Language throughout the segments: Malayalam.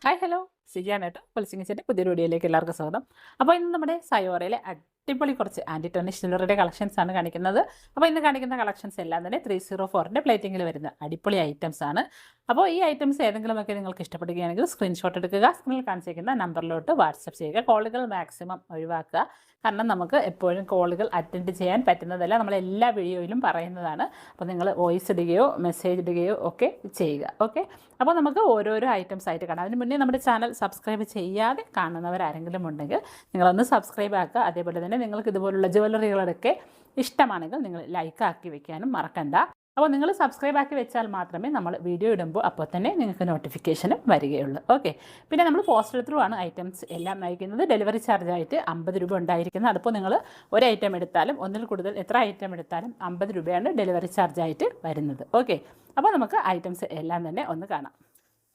ഹായ് ഹലോ സിജിയാണ് കേട്ടോ. പൊളിച്ചിങ്ങിൻ്റെ പുതിയൊരു വീഡിയോയിലേക്ക് എല്ലാവർക്കും സ്വാഗതം. അപ്പോൾ ഇന്ന് നമ്മുടെ സയോറയിലെ അടിപൊളി കുറച്ച് ആൻറ്റി ടർണിഷ് ജ്വല്ലറിയുടെ കളക്ഷൻസ് ആണ് കാണിക്കുന്നത്. അപ്പോൾ ഇന്ന് കാണിക്കുന്ന കളക്ഷൻസ് എല്ലാം തന്നെ 304ൻ്റെ പ്ലേറ്റിങ്ങിൽ വരുന്ന അടിപൊളി ഐറ്റംസ് ആണ്. അപ്പോൾ ഈ ഐറ്റംസ് ഏതെങ്കിലുമൊക്കെ നിങ്ങൾക്ക് ഇഷ്ടപ്പെടുകയാണെങ്കിൽ സ്ക്രീൻഷോട്ട് എടുക്കുക, സ്ക്രീനിൽ കാണിച്ചിരിക്കുന്ന നമ്പറിലോട്ട് വാട്സപ്പ് ചെയ്യുക. കോളുകൾ മാക്സിമം ഒഴിവാക്കുക, കാരണം നമുക്ക് എപ്പോഴും കോളുകൾ അറ്റൻഡ് ചെയ്യാൻ പറ്റുന്നതല്ല. നമ്മൾ എല്ലാ വീഡിയോയിലും പറയുന്നതാണ്. അപ്പോൾ നിങ്ങൾ വോയിസ് ഇടുകയോ മെസ്സേജ് ഇടുകയോ ഒക്കെ ചെയ്യുക. ഓക്കെ, അപ്പോൾ നമുക്ക് ഓരോരോ ഐറ്റംസ് ആയിട്ട് കാണാം. അതിന് മുന്നേ നമ്മുടെ ചാനൽ സബ്സ്ക്രൈബ് ചെയ്യാതെ കാണുന്നവരാരെങ്കിലും ഉണ്ടെങ്കിൽ നിങ്ങളൊന്ന് സബ്സ്ക്രൈബ് ആക്കുക. അതേപോലെ തന്നെ നിങ്ങൾക്ക് ഇതുപോലുള്ള ജ്വല്ലറികളൊക്കെ ഇഷ്ടമാണെങ്കിൽ നിങ്ങൾ ലൈക്ക് ആക്കി വെക്കാനും മറക്കണ്ട. അപ്പോൾ നിങ്ങൾ സബ്സ്ക്രൈബ് ആക്കി വെച്ചാൽ മാത്രമേ നമ്മൾ വീഡിയോ ഇടുമ്പോൾ അപ്പോൾ തന്നെ നിങ്ങൾക്ക് നോട്ടിഫിക്കേഷനും വരികയുള്ളൂ. ഓക്കെ, പിന്നെ നമ്മൾ പോസ്റ്റൽ ത്രൂ ആണ് ഐറ്റംസ് എല്ലാം നയിക്കുന്നത്. ഡെലിവറി ചാർജായിട്ട് 50 രൂപ ഉണ്ടായിരിക്കുന്നത്. അതിപ്പോൾ നിങ്ങൾ ഒരു ഐറ്റം എടുത്താലും ഒന്നിൽ കൂടുതൽ എത്ര ഐറ്റം എടുത്താലും 50 രൂപയാണ് ഡെലിവറി ചാർജായിട്ട് വരുന്നത്. ഓക്കെ, അപ്പോൾ നമുക്ക് ഐറ്റംസ് എല്ലാം തന്നെ ഒന്ന് കാണാം.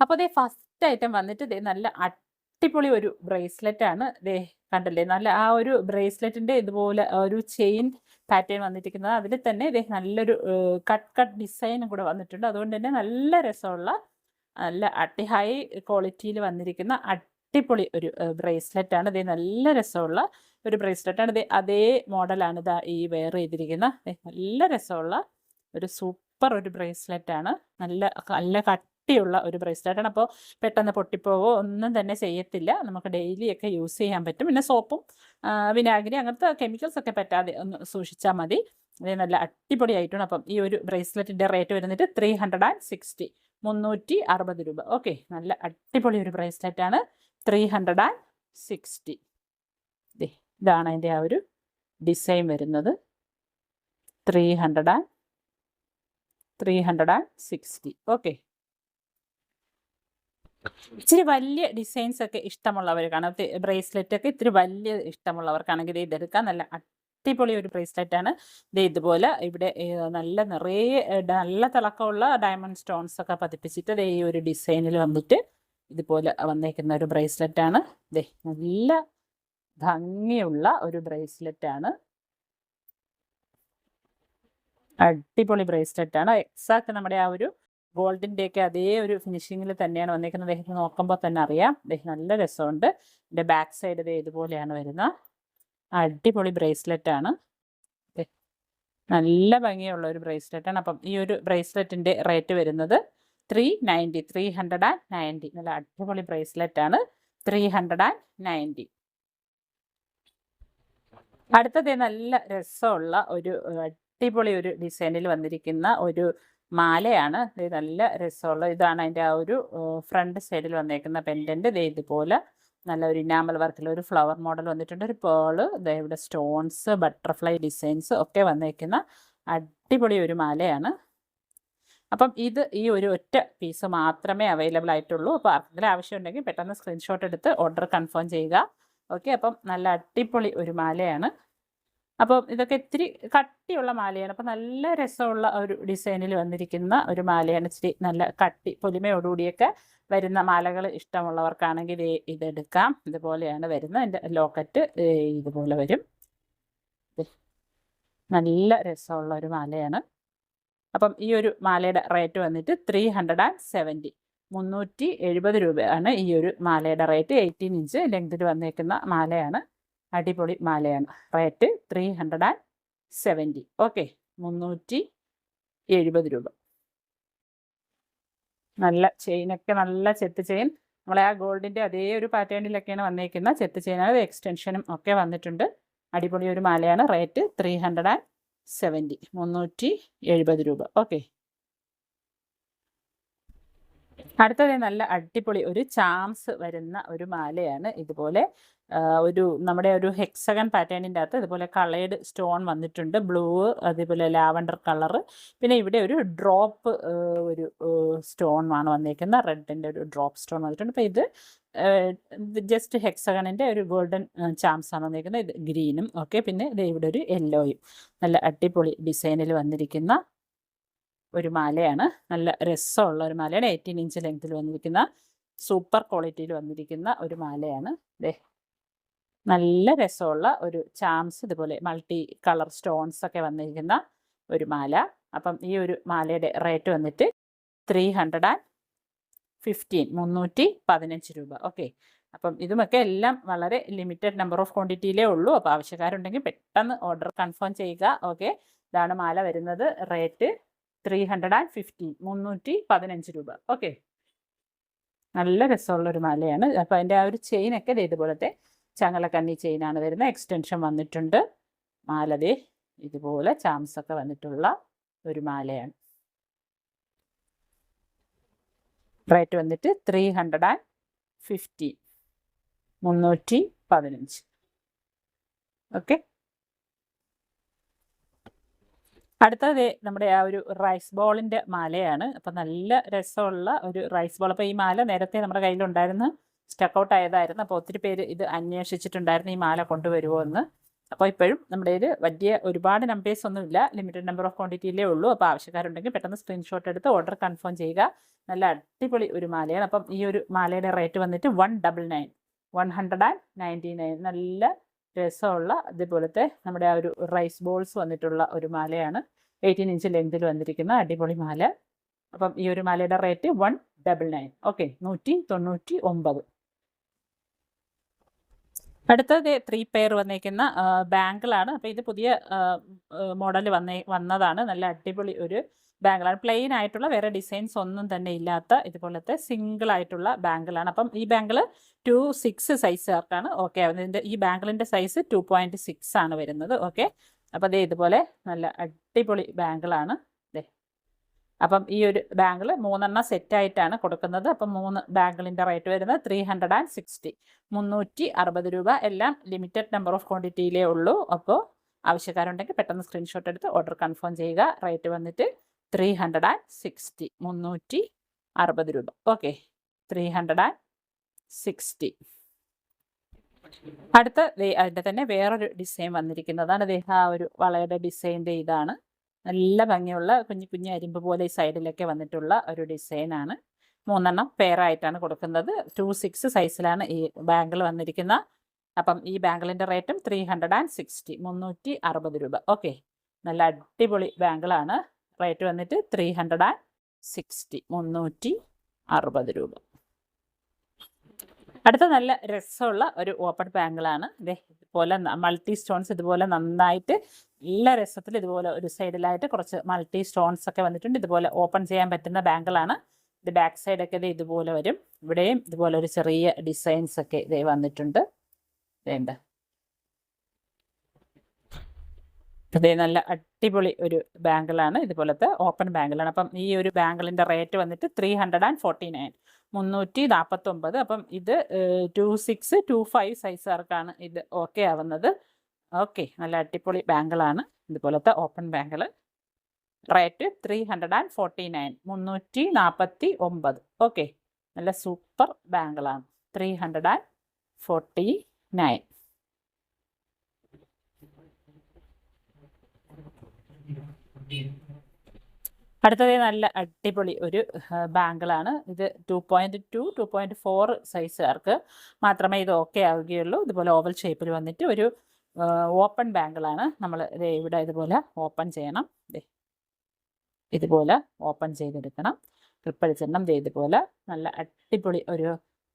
അപ്പോൾ ദേ ഫസ്റ്റ് ഐറ്റം വന്നിട്ട് ദേ നല്ല അടിപൊളി ഒരു ബ്രേസ്ലെറ്റ് ആണ്. ദേ കണ്ടല്ലേ, നല്ല ആ ഒരു ബ്രേസ്ലെറ്റിൻ്റെ ഇതുപോലെ ഒരു ചെയിൻ പാറ്റേൺ വന്നിരിക്കുന്നത്. അതിൽ തന്നെ ദേ നല്ലൊരു കട്ട് ഡിസൈനും കൂടെ വന്നിട്ടുണ്ട്. അതുകൊണ്ട് തന്നെ നല്ല രസമുള്ള നല്ല ഹൈ ക്വാളിറ്റിയിൽ വന്നിരിക്കുന്ന അടിപൊളി ഒരു ബ്രേസ്ലെറ്റ് ആണ്. ഇത് നല്ല രസമുള്ള ഒരു ബ്രേസ്ലെറ്റ് ആണ്. ഇത് അതേ മോഡലാണ് ഇതാ ഈ വെയർ ചെയ്തിരിക്കുന്ന. നല്ല രസമുള്ള ഒരു സൂപ്പർ ഒരു ബ്രേസ്ലെറ്റ് ആണ്. നല്ല നല്ല കട്ടിയുള്ള ഒരു ബ്രേസ്ലെറ്റ് ആണ്. അപ്പോൾ പെട്ടെന്ന് പൊട്ടിപ്പോവോ ഒന്നും തന്നെ ചെയ്യത്തില്ല. നമുക്ക് ഡെയിലി ഒക്കെ യൂസ് ചെയ്യാൻ പറ്റും. പിന്നെ സോപ്പും വിനാഗിരി അങ്ങനത്തെ കെമിക്കൽസ് ഒക്കെ പറ്റാതെ ഒന്ന് സൂക്ഷിച്ചാൽ മതി. ഇത് നല്ല അടിപൊളി ആയിട്ടാണ്. അപ്പം ഈ ഒരു ബ്രേസ്ലെറ്റിൻ്റെ റേറ്റ് വരുന്നിട്ട് 360, 360 രൂപ. ഓക്കെ, നല്ല അടിപൊളി ഒരു ബ്രേസ്ലെറ്റ് ആണ്. 360. ഇതാണ് അതിൻ്റെ ആ ഒരു ഡിസൈൻ വരുന്നത്. 360. ഓക്കെ, ഇച്ചിരി വലിയ ഡിസൈൻസ് ഒക്കെ ഇഷ്ടമുള്ളവർക്കാണ്, ബ്രേസ്ലെറ്റ് ഒക്കെ ഇത്തിരി വലിയ ഇഷ്ടമുള്ളവർക്കാണെങ്കിൽ ഇതെടുക്കാം. നല്ല അടിപൊളി ഒരു ബ്രേസ്ലെറ്റ് ആണ്. ഇത് ഇതുപോലെ ഇവിടെ നല്ല നിറയെ നല്ല തിളക്കമുള്ള ഡയമണ്ട് സ്റ്റോൺസ് ഒക്കെ പതിപ്പിച്ചിട്ട് ഈ ഒരു ഡിസൈനിൽ വന്നിട്ട് ഇതുപോലെ വന്നേക്കുന്ന ഒരു ബ്രേസ്ലെറ്റ് ആണ്. ഇതേ നല്ല ഭംഗിയുള്ള ഒരു ബ്രേസ്ലെറ്റ് ആണ്. അടിപൊളി ബ്രേസ്ലെറ്റ് ആണ്. എക്സാക്ട് നമ്മുടെ ആ ഒരു ഗോൾഡിൻ്റെയൊക്കെ അതേ ഒരു ഫിനിഷിങ്ങിൽ തന്നെയാണ് വന്നിരിക്കുന്നത്. അദ്ദേഹം നോക്കുമ്പോൾ തന്നെ അറിയാം. അദ്ദേഹം നല്ല രസമുണ്ട്. ഇതിൻ്റെ ബാക്ക് സൈഡ് ഇത് ഇതുപോലെയാണ് വരുന്ന അടിപൊളി ബ്രേസ്ലെറ്റ് ആണ്. നല്ല ഭംഗിയുള്ള ഒരു ബ്രേസ്ലെറ്റ് ആണ്. അപ്പം ഈ ഒരു ബ്രേസ്ലെറ്റിൻ്റെ റേറ്റ് വരുന്നത് 390. നല്ല അടിപൊളി ബ്രേസ്ലെറ്റ് ആണ്. 390. അടുത്തത് നല്ല രസമുള്ള ഒരു അടിപൊളി ഒരു ഡിസൈനിൽ വന്നിരിക്കുന്ന ഒരു മാലയാണ്. ഇത് നല്ല രസമുള്ള ഇതാണ് അതിൻ്റെ ആ ഒരു ഫ്രണ്ട് സൈഡിൽ വന്നേക്കുന്ന പെൻഡൻറ്റ്. ഇത് ഇതുപോലെ നല്ല ഒരു ഇനാമൽ വർക്കിൽ ഒരു ഫ്ലവർ മോഡൽ വന്നിട്ടുണ്ട്. ഒരു പേള്, ഇവിടെ സ്റ്റോൺസ്, ബട്ടർഫ്ലൈ ഡിസൈൻസ് ഒക്കെ വന്നേക്കുന്ന അടിപൊളി ഒരു മാലയാണ്. അപ്പം ഇത് ഈ ഒരു ഒറ്റ പീസ് മാത്രമേ അവൈലബിൾ ആയിട്ടുള്ളൂ. അപ്പോൾ ആർക്കെങ്കിലും ആവശ്യമുണ്ടെങ്കിൽ പെട്ടെന്ന് സ്ക്രീൻഷോട്ട് എടുത്ത് ഓർഡർ കൺഫേം ചെയ്യുക. ഓക്കെ, അപ്പം നല്ല അടിപൊളി ഒരു മാലയാണ്. അപ്പം ഇതൊക്കെ ഇത്തിരി കട്ടിയുള്ള മാലയാണ്. അപ്പം നല്ല രസമുള്ള ഒരു ഡിസൈനിൽ വന്നിരിക്കുന്ന ഒരു മാലയാണ്. ഇച്ചിരി നല്ല കട്ടി പൊലിമയോടുകൂടിയൊക്കെ വരുന്ന മാലകൾ ഇഷ്ടമുള്ളവർക്കാണെങ്കിൽ ഇതെടുക്കാം. ഇതുപോലെയാണ് വരുന്നത്. എൻ്റെ ലോക്കറ്റ് ഇതുപോലെ വരും. നല്ല രസമുള്ള ഒരു മാലയാണ്. അപ്പം ഈ ഒരു മാലയുടെ റേറ്റ് വന്നിട്ട് 370, 370 രൂപയാണ് ഈ ഒരു മാലയുടെ റേറ്റ്. 18 ഇഞ്ച് ലെങ്തിൽ വന്നേക്കുന്ന മാലയാണ്. അടിപൊളി മാലയാണ്. റേറ്റ് 370. ഓക്കെ, 370 രൂപ. നല്ല ചെയിനൊക്കെ, നല്ല ചെത്ത് ചെയിൻ, നമ്മളെ ആ ഗോൾഡിൻ്റെ അതേ ഒരു പാറ്റേണിലൊക്കെയാണ് വന്നേക്കുന്ന ചെത്ത് ചെയിനാണ്. എക്സ്റ്റൻഷനും ഒക്കെ വന്നിട്ടുണ്ട്. അടിപൊളി ഒരു മാലയാണ്. റേറ്റ് 370, 370 രൂപ. ഓക്കെ, അടുത്തത് നല്ല അടിപൊളി ഒരു ചാംസ് വരുന്ന ഒരു മാലയാണ്. ഇതുപോലെ ഒരു നമ്മുടെ ഒരു ഹെക്സഗൺ പാറ്റേണിൻ്റെ അകത്ത് ഇതുപോലെ കളേർഡ് സ്റ്റോൺ വന്നിട്ടുണ്ട്. ബ്ലൂ, അതേപോലെ ലാവൻഡർ കളറ്. പിന്നെ ഇവിടെ ഒരു ഡ്രോപ്പ് ഒരു സ്റ്റോൺ ആണ് വന്നിരിക്കുന്നത്. റെഡിൻ്റെ ഒരു ഡ്രോപ്പ് സ്റ്റോൺ വന്നിട്ടുണ്ട്. അപ്പോൾ ഇത് ജസ്റ്റ് ഹെക്സഗണിൻ്റെ ഒരു ഗോൾഡൻ ചാംസ് ആണ് വന്നിരിക്കുന്നത്. ഇത് ഗ്രീനും. ഓക്കെ, പിന്നെ ഇത് ഇവിടെ ഒരു യെല്ലോയും. നല്ല അടിപൊളി ഡിസൈനിൽ വന്നിരിക്കുന്ന ഒരു മാലയാണ്. നല്ല രസമുള്ള ഒരു മാലയാണ്. 18 ഇഞ്ച് ലെങ്തിൽ വന്നിരിക്കുന്ന സൂപ്പർ ക്വാളിറ്റിയിൽ വന്നിരിക്കുന്ന ഒരു മാലയാണ്. നല്ല രസമുള്ള ഒരു ചാംസ്, ഇതുപോലെ മൾട്ടി കളർ സ്റ്റോൺസ് ഒക്കെ വന്നിരിക്കുന്ന ഒരു മാല. അപ്പം ഈ ഒരു മാലയുടെ റേറ്റ് വന്നിട്ട് 370 315 രൂപ. ഓക്കെ, അപ്പം ഇതുമൊക്കെ എല്ലാം വളരെ ലിമിറ്റഡ് നമ്പർ ഓഫ് ക്വാണ്ടിറ്റിയിലേ ഉള്ളൂ. അപ്പോൾ ആവശ്യക്കാരുണ്ടെങ്കിൽ പെട്ടെന്ന് ഓർഡർ കൺഫേം ചെയ്യുക. ഓക്കെ, ഇതാണ് മാല വരുന്നത്. റേറ്റ് 315 രൂപ. ഓക്കെ, നല്ല രസമുള്ളൊരു മാലയാണ്. അപ്പോൾ അതിൻ്റെ ആ ഒരു ചെയിനൊക്കെ ഇതുപോലത്തെ ചങ്ങലക്കണ്ണി ചെയിനാണ് വരുന്നത്. എക്സ്റ്റൻഷൻ വന്നിട്ടുണ്ട്. മാലതേ ഇതുപോലെ ചാംസൊക്കെ വന്നിട്ടുള്ള ഒരു മാലയാണ്. റേറ്റ് വന്നിട്ട് 315. ഓക്കെ, അടുത്തത് നമ്മുടെ ആ ഒരു റൈസ് ബോളിൻ്റെ മാലയാണ്. അപ്പം നല്ല രസമുള്ള ഒരു റൈസ് ബോൾ. അപ്പോൾ ഈ മാല നേരത്തെ നമ്മുടെ കയ്യിലുണ്ടായിരുന്നു, സ്റ്റക്കൗട്ട് ആയതായിരുന്നു. അപ്പോൾ ഒത്തിരി പേര് ഇത് അന്വേഷിച്ചിട്ടുണ്ടായിരുന്നു, ഈ മാല കൊണ്ടുവരുമോ എന്ന്. അപ്പോൾ ഇപ്പോഴും നമ്മുടെ ഇത് വലിയ ഒരുപാട് നമ്പേഴ്സ് ഒന്നുമില്ല, ലിമിറ്റഡ് നമ്പർ ഓഫ് ക്വാണ്ടിറ്റിയിലേ ഉള്ളൂ. അപ്പോൾ ആവശ്യക്കാരുണ്ടെങ്കിൽ പെട്ടെന്ന് സ്ക്രീൻഷോട്ട് എടുത്ത് ഓർഡർ കൺഫേം ചെയ്യുക. നല്ല അടിപൊളി ഒരു മാലയാണ്. അപ്പം ഈ ഒരു മാലയുടെ റേറ്റ് വന്നിട്ട് 199. നല്ല രസമുള്ള ഇതുപോലത്തെ നമ്മുടെ ആ ഒരു റൈസ് ബോൾസ് വന്നിട്ടുള്ള ഒരു മാലയാണ്. 18 ഇഞ്ച് ലെങ്തിൽ വന്നിരിക്കുന്ന അടിപൊളി മാല. അപ്പം ഈ ഒരു മാലയുടെ റേറ്റ് 199. ഓക്കെ, 199. അടുത്തത് 3 പെയർ വന്നേക്കുന്ന ബാങ്കിളാണ്. അപ്പോൾ ഇത് പുതിയ മോഡൽ വന്നതാണ്. നല്ല അടിപൊളി ഒരു ബാങ്കിളാണ്. പ്ലെയിൻ ആയിട്ടുള്ള വേറെ ഡിസൈൻസ് ഒന്നും തന്നെ ഇല്ലാത്ത ഇതുപോലത്തെ സിംഗിൾ ആയിട്ടുള്ള ബാങ്കിളാണ്. അപ്പം ഈ ബാങ്കിൾ 2.6 സൈസുകാർക്കാണ് ഓക്കെ ആവുന്നത്. ഈ ബാങ്കിളിൻ്റെ സൈസ് 2.6 ആണ് വരുന്നത്. ഓക്കെ, അപ്പോൾ അതേ ഇതുപോലെ നല്ല അടിപൊളി ബാങ്കിളാണ്. അപ്പം ഈ ഒരു ബാങ്കിൾ 3 സെറ്റായിട്ടാണ് കൊടുക്കുന്നത്. അപ്പം 3 ബാങ്കിളിൻ്റെ റേറ്റ് വരുന്നത് 360 രൂപ. എല്ലാം ലിമിറ്റഡ് നമ്പർ ഓഫ് ക്വാണ്ടിറ്റിയിലേ ഉള്ളൂ. അപ്പോൾ ആവശ്യക്കാരുണ്ടെങ്കിൽ പെട്ടെന്ന് സ്ക്രീൻഷോട്ട് എടുത്ത് ഓർഡർ കൺഫേം ചെയ്യുക. റേറ്റ് വന്നിട്ട് 360 രൂപ. ഓക്കെ, 360. അടുത്ത അതിൻ്റെ തന്നെ വേറൊരു ഡിസൈൻ വന്നിരിക്കുന്നതാണ്. ആ ഒരു വളയുടെ ഡിസൈൻ്റെ ഇതാണ്. നല്ല ഭംഗിയുള്ള കുഞ്ഞു കുഞ്ഞു അരിമ്പ് പോലെ ഈ സൈഡിലൊക്കെ വന്നിട്ടുള്ള ഒരു ഡിസൈനാണ്. 3 പെയറായിട്ടാണ് കൊടുക്കുന്നത്. 2.6 സൈസിലാണ് ഈ ബാങ്കിൾ വന്നിരിക്കുന്നത്. അപ്പം ഈ ബാങ്കിളിൻ്റെ റേറ്റും 360 രൂപ. ഓക്കെ, നല്ല അടിപൊളി ബാങ്കിളാണ്. റേറ്റ് വന്നിട്ട് 360 രൂപ. അടുത്ത നല്ല രസമുള്ള ഒരു ഓപ്പൺ ബാങ്കിളാണ്. ഇതുപോലെ മൾട്ടി സ്റ്റോൺസ് ഇതുപോലെ നന്നായിട്ട് നല്ല രസത്തിൽ ഇതുപോലെ ഒരു സൈഡിലായിട്ട് കുറച്ച് മൾട്ടി സ്റ്റോൺസ് ഒക്കെ വന്നിട്ടുണ്ട്. ഇതുപോലെ ഓപ്പൺ ചെയ്യാൻ പറ്റുന്ന ബാങ്കിളാണ്. ഇത് ബാക്ക് സൈഡൊക്കെ ഇതുപോലെ വരും. ഇവിടെയും ഇതുപോലെ ഒരു ചെറിയ ഡിസൈൻസ് ഒക്കെ വന്നിട്ടുണ്ട്. വേണ്ട നല്ല അടിപൊളി ഒരു ബാങ്കിളാണ്. ഇതുപോലത്തെ ഓപ്പൺ ബാങ്കിളാണ്. അപ്പം ഈ ഒരു ബാങ്കിളിൻ്റെ റേറ്റ് വന്നിട്ട് 349. അപ്പം ഇത് 2.6, 2.5 സൈസുകാർക്കാണ് ഇത് ഓക്കെ ആവുന്നത്. ഓക്കെ, നല്ല അടിപൊളി ബാങ്കിളാണ്. ഇതുപോലത്തെ ഓപ്പൺ ബാങ്കിൾ. റേറ്റ് 349. ഓക്കെ, നല്ല സൂപ്പർ ബാങ്കിളാണ്. 349. അടുത്തത് നല്ല അടിപൊളി ഒരു ബാങ്കിളാണ്. ഇത് 2.2, 2.4 സൈസുകാർക്ക് മാത്രമേ ഇത് ഓക്കെ ആവുകയുള്ളൂ. ഇതുപോലെ ഓവൽ ഷേപ്പിൽ വന്നിട്ട് ഒരു ഓപ്പൺ ബാങ്കിളാണ്. നമ്മൾ ഇവിടെ ഇതുപോലെ ഓപ്പൺ ചെയ്യണം. ഇതുപോലെ ഓപ്പൺ ചെയ്തെടുക്കണം. ക്ലിപ്പടിച്ചിടണം. ഇതുപോലെ നല്ല അടിപൊളി ഒരു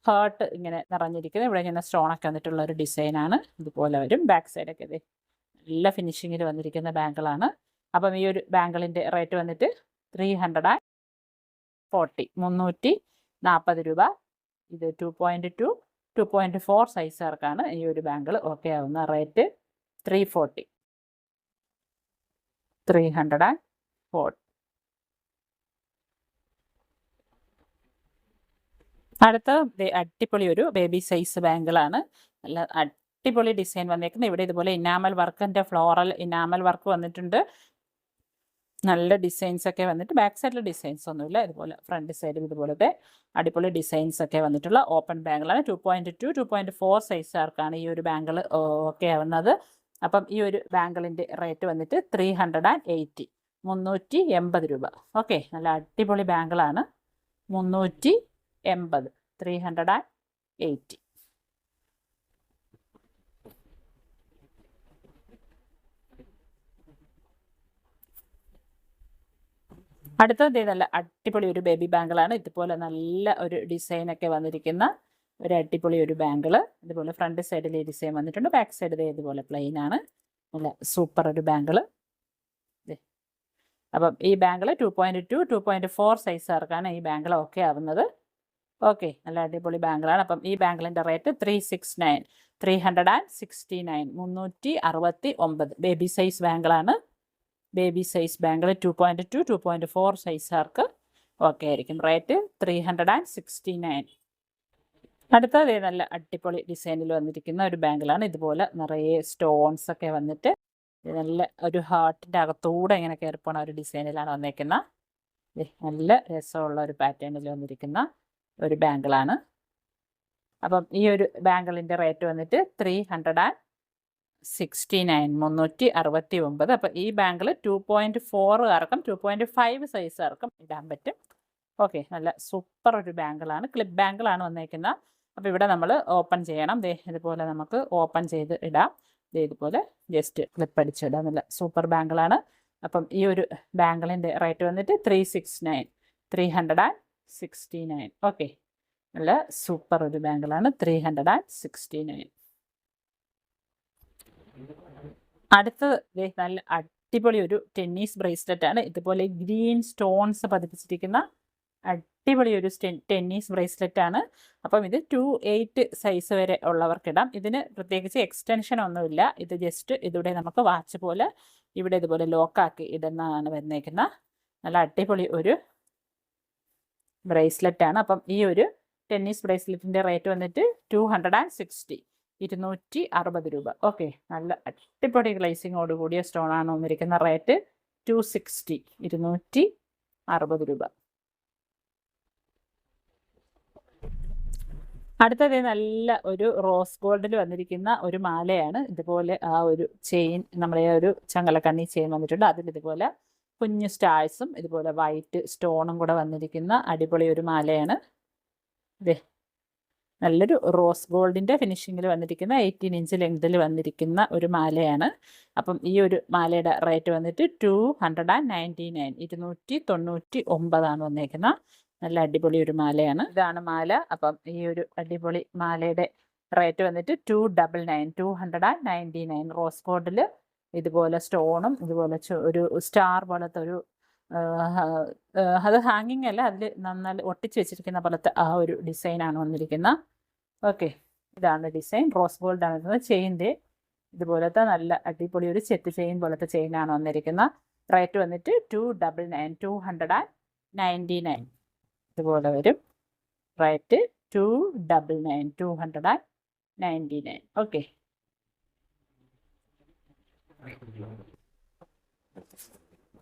ഹാർട്ട് ഇങ്ങനെ നിറഞ്ഞിരിക്കുന്നത്. ഇവിടെ ഇങ്ങനെ സ്റ്റോണൊക്കെ വന്നിട്ടുള്ള ഒരു ഡിസൈനാണ്. ഇതുപോലെ വരും. ബാക്ക് സൈഡൊക്കെ നല്ല ഫിനിഷിങ്ങിൽ വന്നിരിക്കുന്ന ബാങ്കിളാണ്. അപ്പം ഈ ഒരു ബാങ്കിളിൻ്റെ റേറ്റ് വന്നിട്ട് 340 രൂപ. ഇത് 2.2, 2.4 സൈസുകാർക്കാണ് ഈ ഒരു ബാങ്കിൾ ഓക്കെ ആവുന്ന. റേറ്റ് 340. അടുത്ത അടിപൊളി ഒരു ബേബി സൈസ് ബാങ്കിളാണ്. നല്ല അടിപൊളി ഡിസൈൻ വന്നേക്കുന്നത്. ഇവിടെ ഇതുപോലെ ഇനാമൽ വർക്കിൻ്റെ ഫ്ലോറൽ ഇനാമൽ വർക്ക് വന്നിട്ടുണ്ട്. നല്ല ഡിസൈൻസ് ഒക്കെ വന്നിട്ട് ബാക്ക് സൈഡിൽ ഡിസൈൻസ് ഒന്നുമില്ല. ഇതുപോലെ ഫ്രണ്ട് സൈഡിൽ ഇതുപോലത്തെ അടിപൊളി ഡിസൈൻസ് ഒക്കെ വന്നിട്ടുള്ള ഓപ്പൺ ബാങ്കിളാണ്. 2.2, 2.4 സൈസുകാർക്കാണ് ഈ ഒരു ബാങ്കിൾ ഓക്കെ ആവുന്നത്. അപ്പം ഈ ഒരു ബാങ്കിളിൻ്റെ റേറ്റ് വന്നിട്ട് 380. 380 രൂപ. ഓക്കെ, നല്ല അടിപൊളി ബാങ്കിളാണ്. 380. 380. അടുത്തത് നല്ല അടിപൊളി ഒരു ബേബി ബാങ്കിളാണ്. ഇതുപോലെ നല്ല ഒരു ഡിസൈനൊക്കെ വന്നിരിക്കുന്ന ഒരു അടിപൊളി ഒരു ബാങ്കിൾ. ഇതുപോലെ ഫ്രണ്ട് സൈഡിൽ ഈ ഡിസൈൻ വന്നിട്ടുണ്ട്, ബാക്ക് സൈഡിൽ ഇതുപോലെ പ്ലെയിൻ ആണ്. നല്ല സൂപ്പർ ഒരു ബാങ്കിൾ. അപ്പം ഈ ബാങ്കിൾ 2.2 2.4 സൈസുകാർക്കാണ് ഈ ബാങ്കിൾ ഓക്കെ ആവുന്നത്. ഓക്കെ, നല്ല അടിപൊളി ബാങ്കിളാണ്. അപ്പം ഈ ബാങ്കിളിൻ്റെ റേറ്റ് 369 369 ബേബി സൈസ് ബാങ്കിളാണ്. ബേബി സൈസ് ബാങ്കിൾ 2.2 2.4 സൈസുകാർക്ക് ഓക്കെ ആയിരിക്കും. റേറ്റ് 369. അടുത്തത് നല്ല അടിപൊളി ഡിസൈനിൽ വന്നിരിക്കുന്ന ഒരു ബാങ്കിളാണ്. ഇതുപോലെ നിറയെ സ്റ്റോൺസ് ഒക്കെ വന്നിട്ട് നല്ല ഒരു ഹാർട്ടിൻ്റെ അകത്തൂടെ ഇങ്ങനെ കയറി പോണ ഒരു ഡിസൈനിലാണ് വന്നേക്കുന്ന. നല്ല രസമുള്ള ഒരു പാറ്റേണിൽ വന്നിരിക്കുന്ന ഒരു ബാങ്കിളാണ്. അപ്പം ഈ ഒരു ബാങ്കിളിൻ്റെ റേറ്റ് വന്നിട്ട് 369 369. അപ്പം ഈ ബാങ്കിൾ 2.4കാർക്കും 2.5 സൈസുകാർക്കും ഇടാൻ പറ്റും. ഓക്കെ, നല്ല സൂപ്പർ ഒരു ബാങ്കിളാണ്. ക്ലിപ്പ് ബാങ്കിളാണ് വന്നേക്കുന്നത്. അപ്പോൾ ഇവിടെ നമ്മൾ ഓപ്പൺ ചെയ്യണം. ഇതുപോലെ നമുക്ക് ഓപ്പൺ ചെയ്ത് ഇടാം. ഇതുപോലെ ജസ്റ്റ് ക്ലിപ്പ് അടിച്ചിടാം. നല്ല സൂപ്പർ ബാങ്കിളാണ്. അപ്പം ഈ ഒരു ബാങ്കിളിൻ്റെ റേറ്റ് വന്നിട്ട് 369. ഓക്കെ, നല്ല സൂപ്പർ ഒരു ബാങ്കിളാണ്. 369. അടുത്തത് നല്ല അടിപൊളി ഒരു ടെന്നീസ് ബ്രേസ്ലെറ്റ് ആണ്. ഇതുപോലെ ഗ്രീൻ സ്റ്റോൺസ് പതിപ്പിച്ചിരിക്കുന്ന അടിപൊളി ഒരു ടെന്നീസ് ബ്രേസ്ലെറ്റ് ആണ്. അപ്പം ഇത് 2.8 സൈസ് വരെ ഉള്ളവർക്കിടാം. ഇതിന് പ്രത്യേകിച്ച് എക്സ്റ്റൻഷൻ ഒന്നുമില്ല. ഇത് ജസ്റ്റ് ഇതിവിടെ നമുക്ക് വാച്ച് പോലെ ഇവിടെ ഇതുപോലെ ലോക്കാക്കി ഇടുന്നതാണ് വന്നേക്കുന്ന. നല്ല അടിപൊളി ഒരു ബ്രേസ്ലെറ്റ് ആണ്. അപ്പം ഈ ഒരു ടെന്നീസ് ബ്രേസ്ലെറ്റിൻ്റെ റേറ്റ് വന്നിട്ട് 260 260 രൂപ. ഓക്കെ, നല്ല അടിപൊളി ഗ്ലേസിങ്ങോട് കൂടിയ സ്റ്റോണാണ് വന്നിരിക്കുന്ന. റേറ്റ് 260 260 രൂപ. അടുത്തത് നല്ല ഒരു റോസ് ഗോൾഡിൽ വന്നിരിക്കുന്ന ഒരു മാലയാണ്. ഇതുപോലെ ആ ഒരു ചെയിൻ, നമ്മുടെ ഒരു ചങ്ങലക്കണ്ണി ചെയിൻ വന്നിട്ടുണ്ട്. അതിൽ ഇതുപോലെ കുഞ്ഞു സ്റ്റാഴ്സും ഇതുപോലെ വൈറ്റ് സ്റ്റോണും കൂടെ വന്നിരിക്കുന്ന അടിപൊളി ഒരു മാലയാണ്. നല്ലൊരു റോസ് ഗോൾഡിൻ്റെ ഫിനിഷിങ്ങിൽ വന്നിരിക്കുന്ന 18 ഇഞ്ച് ലെങ്തിൽ വന്നിരിക്കുന്ന ഒരു മാലയാണ്. അപ്പം ഈ ഒരു മാലയുടെ റേറ്റ് വന്നിട്ട് 299 299 വന്നേക്കുന്ന നല്ല അടിപൊളി ഒരു മാലയാണ്. ഇതാണ് മാല. അപ്പം ഈ ഒരു അടിപൊളി മാലയുടെ റേറ്റ് വന്നിട്ട് 299 റോസ് ഗോൾഡിൽ ഇതുപോലെ സ്റ്റോണും ഇതുപോലെ ഒരു സ്റ്റാർ പോലത്തെ ഒരു അത് ഹാങ്ങിങ് അല്ല, അതിൽ നന്നായി ഒട്ടിച്ച് വെച്ചിരിക്കുന്ന പോലത്തെ ആ ഒരു ഡിസൈനാണ് വന്നിരിക്കുന്നത്. ഓക്കെ, ഇതാണ് ഡിസൈൻ. റോസ് ഗോൾഡാണ് വരുന്നത്. ചെയിൻ്റെ ഇതുപോലത്തെ നല്ല അടിപൊളി ഒരു സെറ്റ് ചെയിൻ പോലത്തെ ചെയിനാണ് വന്നിരിക്കുന്നത്. റേറ്റ് വന്നിട്ട് 299 ഇതുപോലെ വരും. റേറ്റ് 299. ഓക്കെ,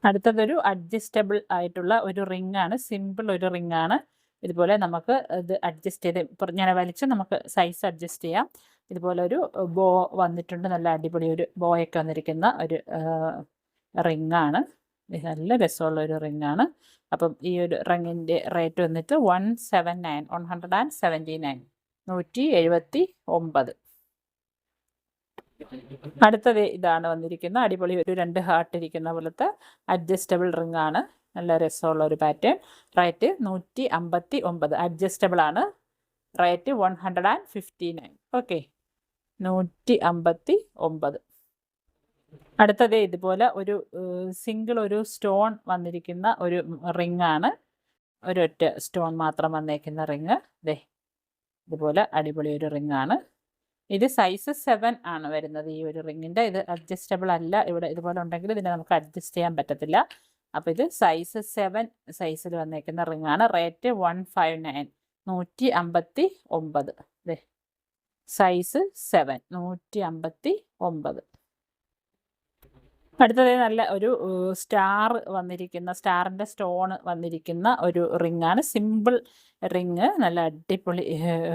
അടുത്തതൊരു അഡ്ജസ്റ്റബിൾ ആയിട്ടുള്ള ഒരു റിംഗ് ആണ്. സിമ്പിൾ ഒരു റിംഗ് ആണ്. ഇതുപോലെ നമുക്ക് ഇത് അഡ്ജസ്റ്റ് ചെയ്ത് ഞാൻ വലിച്ച് നമുക്ക് സൈസ് അഡ്ജസ്റ്റ് ചെയ്യാം. ഇതുപോലെ ഒരു ബോ വന്നിട്ടുണ്ട്. നല്ല അടിപൊളി ഒരു ബോയൊക്കെ വന്നിരിക്കുന്ന ഒരു റിംഗ് ആണ്. നല്ല രസമുള്ള ഒരു റിംഗ് ആണ്. അപ്പം ഈ ഒരു റിങ്ങിൻ്റെ റേറ്റ് വന്നിട്ട് 179 179. അടുത്തത് ഇതാണ് വന്നിരിക്കുന്ന അടിപൊളി ഒരു 2 ഹാർട്ട് ഇരിക്കുന്ന പോലത്തെ അഡ്ജസ്റ്റബിൾ റിംഗ് ആണ്. നല്ല രസമുള്ള ഒരു പാറ്റേൺ. റേറ്റ് 159. അഡ്ജസ്റ്റബിൾ ആണ്. റേറ്റ് 159. ഓക്കെ, 159. അടുത്തത് ഇതുപോലെ ഒരു സിംഗിൾ ഒരു സ്റ്റോൺ വന്നിരിക്കുന്ന ഒരു റിംഗ് ആണ്. ഒരൊറ്റ സ്റ്റോൺ മാത്രം വന്നേക്കുന്ന റിംഗ്. ഇതുപോലെ അടിപൊളി ഒരു റിംഗ് ആണ്. ഇത് സൈസ് 7 ആണ് വരുന്നത് ഈ ഒരു റിങ്ങിൻ്റെ. ഇത് അഡ്ജസ്റ്റബിൾ അല്ല. ഇവിടെ ഇതുപോലെ ഉണ്ടെങ്കിൽ ഇതിനെ നമുക്ക് അഡ്ജസ്റ്റ് ചെയ്യാൻ പറ്റത്തില്ല. അപ്പോൾ ഇത് സൈസ് 7 സൈസിൽ വന്നേക്കുന്ന റിംഗ് ആണ്. റേറ്റ് 159 159. സൈസ് 7 159. അടുത്തത് നല്ല ഒരു സ്റ്റാർ വന്നിരിക്കുന്ന സ്റ്റാറിൻ്റെ സ്റ്റോൺ വന്നിരിക്കുന്ന ഒരു റിംഗ് ആണ്. സിമ്പിൾ റിംഗ്, നല്ല അടിപൊളി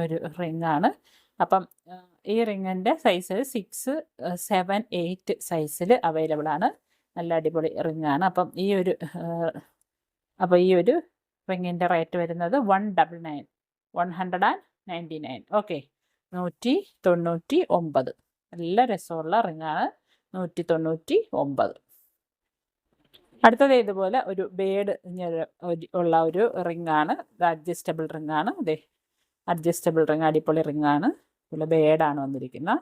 ഒരു റിംഗ് ആണ്. അപ്പം ഈ റിങ്ങിൻ്റെ സൈസ് 6, 7, 8 സൈസിൽ അവൈലബിൾ ആണ്. നല്ല അടിപൊളി റിംഗ് ആണ്. അപ്പം ഈ ഒരു റിങ്ങിൻ്റെ റേറ്റ് വരുന്നത് 199. ഓക്കെ, 199. നല്ല രസമുള്ള റിംഗാണ്. 199. അടുത്തത് ഇതുപോലെ ഒരു ബേഡ് ഉള്ള ഒരു റിങ്ങാണ്. ഇത് അഡ്ജസ്റ്റബിൾ റിങ്ങാണ്. ഇതേ അഡ്ജസ്റ്റബിൾ റിങ്, അടിപൊളി റിങ്ങാണ്. ഇതുപോലെ ബേഡാണ് വന്നിരിക്കുന്നത്.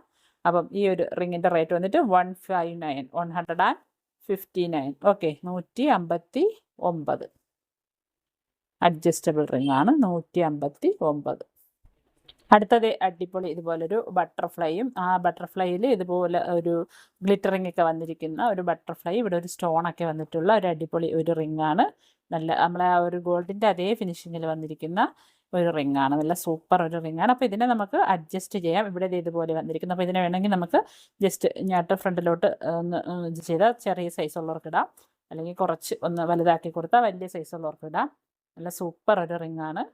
അപ്പം ഈ ഒരു റിങ്ങിൻ്റെ റേറ്റ് വന്നിട്ട് 159. ഓക്കെ, 159. അഡ്ജസ്റ്റബിൾ റിങ്ങാണ്, 159. അടുത്തത് അടിപൊളി ഇതുപോലൊരു ബട്ടർഫ്ലൈയും, ആ ബട്ടർഫ്ലൈയിൽ ഇതുപോലെ ഒരു ഗ്ലിറ്ററിങ് ഒക്കെ വന്നിരിക്കുന്ന ഒരു ബട്ടർഫ്ലൈ, ഇവിടെ ഒരു സ്റ്റോണൊക്കെ വന്നിട്ടുള്ള ഒരു അടിപൊളി ഒരു റിങ്ങാണ്. നല്ല നമ്മളെ ആ ഒരു ഗോൾഡിൻ്റെ അതേ ഫിനിഷിങ്ങിൽ വന്നിരിക്കുന്ന ഒരു റിങ്ങാണ്. നല്ല സൂപ്പർ ഒരു റിങ്ങാണ്. അപ്പോൾ ഇതിനെ നമുക്ക് അഡ്ജസ്റ്റ് ചെയ്യാം. ഇവിടെ ഇതുപോലെ വന്നിരിക്കുന്നു. അപ്പോൾ ഇതിനെ വേണമെങ്കിൽ നമുക്ക് ജസ്റ്റ് ഇങ്ങോട്ട് ഫ്രണ്ടിലോട്ട് ഒന്ന് ഇത് ചെയ്താൽ ചെറിയ സൈസുള്ളവർക്ക് ഇടാം, അല്ലെങ്കിൽ കുറച്ച് ഒന്ന് വലുതാക്കി കൊടുത്താൽ വലിയ സൈസുള്ളവർക്ക് ഇടാം. നല്ല സൂപ്പർ ഒരു റിങ്ങാണ്.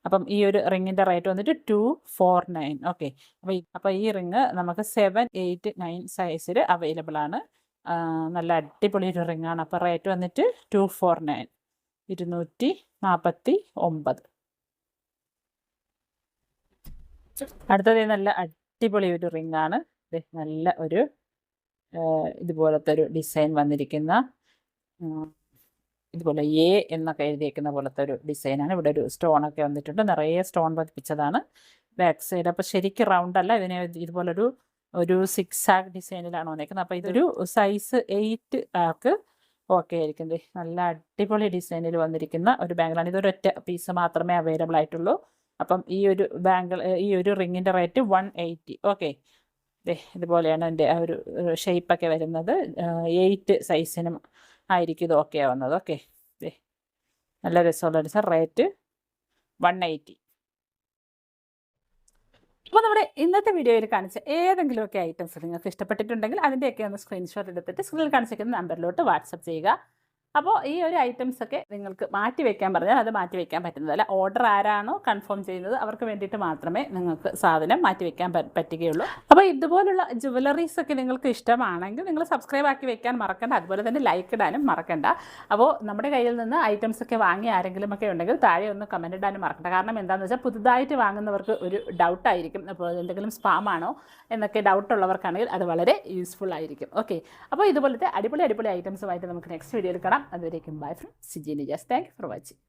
അപ്പം ഈ ഒരു റിങ്ങിൻ്റെ റേറ്റ് വന്നിട്ട് 249. ഓക്കെ, അപ്പോൾ ഈ റിങ് നമുക്ക് 7, 8, 9 സൈസിൽ അവൈലബിൾ ആണ്. നല്ല അടിപൊളി ഒരു റിങ്ങാണ്. അപ്പോൾ റേറ്റ് വന്നിട്ട് 249, 249. അടുത്തത് നല്ല അടിപൊളി ഒരു റിങ്ങാണ്. നല്ല ഒരു ഇതുപോലത്തെ ഒരു ഡിസൈൻ വന്നിരിക്കുന്ന, ഇതുപോലെ എ എന്നൊക്കെ എഴുതിയേക്കുന്ന പോലത്തെ ഒരു ഡിസൈനാണ്. ഇവിടെ ഒരു സ്റ്റോണൊക്കെ വന്നിട്ടുണ്ട്, നിറയെ സ്റ്റോൺ പതിപ്പിച്ചതാണ് ബാക്ക് സൈഡ്. അപ്പോൾ ശരിക്കും റൗണ്ട് അല്ല, ഇതിനെ ഇതുപോലൊരു സിക്സാഗ് ഡിസൈനിലാണ് വന്നേക്കുന്നത്. അപ്പോൾ ഇതൊരു സൈസ് 8 ആൾക്ക് ഓക്കെ ആയിരിക്കും. നല്ല അടിപൊളി ഡിസൈനിൽ വന്നിരിക്കുന്ന ഒരു ബാങ്കിളാണ്. ഇതൊരൊറ്റ പീസ് മാത്രമേ അവൈലബിൾ ആയിട്ടുള്ളൂ. അപ്പം ഈ ഒരു ഈ ഒരു റിങ്ങിൻ്റെ റേറ്റ് 180. ഓക്കെ, ഇതുപോലെയാണ് എൻ്റെ ആ ഒരു ഷേപ്പൊക്കെ വരുന്നത്. 8 സൈസിനും ആയിരിക്കും ഇത് ഓക്കെ ആവുന്നത്. ഓക്കെ, നല്ല രസമുള്ള ഡിസൈൻ. റേറ്റ് 180. അപ്പോൾ നമ്മുടെ ഇന്നത്തെ വീഡിയോയിൽ കാണിച്ച ഏതെങ്കിലുമൊക്കെ ഐറ്റംസ് നിങ്ങൾക്ക് ഇഷ്ടപ്പെട്ടിട്ടുണ്ടെങ്കിൽ അതിൻ്റെയൊക്കെ ഒന്ന് സ്ക്രീൻഷോട്ട് എടുത്തിട്ട് സ്ക്രീനിൽ കാണിച്ചിരിക്കുന്ന നമ്പറിലോട്ട് വാട്സപ്പ് ചെയ്യുക. അപ്പോൾ ഈ ഒരു ഐറ്റംസൊക്കെ നിങ്ങൾക്ക് മാറ്റി വയ്ക്കാൻ പറഞ്ഞാൽ അത് മാറ്റി വയ്ക്കാൻ പറ്റുന്നതല്ല. ഓർഡർ ആരാണോ കൺഫേം ചെയ്യുന്നത് അവർക്ക് വേണ്ടിയിട്ട് മാത്രമേ നിങ്ങൾക്ക് സാധനം മാറ്റി വയ്ക്കാൻ പറ്റുകയുള്ളൂ. അപ്പോൾ ഇതുപോലുള്ള ജുവലറീസൊക്കെ നിങ്ങൾക്ക് ഇഷ്ടമാണെങ്കിൽ നിങ്ങൾ സബ്സ്ക്രൈബ് ആക്കി വെക്കാൻ മറക്കണ്ട. അതുപോലെ തന്നെ ലൈക്ക് ഇടാനും മറക്കണ്ട. അപ്പോൾ നമ്മുടെ കയ്യിൽ നിന്ന് ഐറ്റംസൊക്കെ വാങ്ങി ആരെങ്കിലുമൊക്കെ ഉണ്ടെങ്കിൽ താഴെ ഒന്ന് കമൻറ്റ് ഇടാനും മറക്കണ്ട. കാരണം എന്താണെന്ന് വെച്ചാൽ പുതുതായിട്ട് വാങ്ങുന്നവർക്ക് ഒരു ഡൗട്ടായിരിക്കും, അപ്പോൾ എന്തെങ്കിലും സ്പാം ആണോ എന്നൊക്കെ ഡൗട്ടുള്ളവർക്കാണെങ്കിൽ അത് വളരെ യൂസ്ഫുൾ ആയിരിക്കും. ഓക്കെ, അപ്പോൾ ഇതുപോലത്തെ അടിപൊളി ഐറ്റംസുമായിട്ട് നമുക്ക് നെക്സ്റ്റ് വീഡിയോയിൽ കാണാം. അതുവരേക്കും bye from Siji Nijas. Thank you for watching.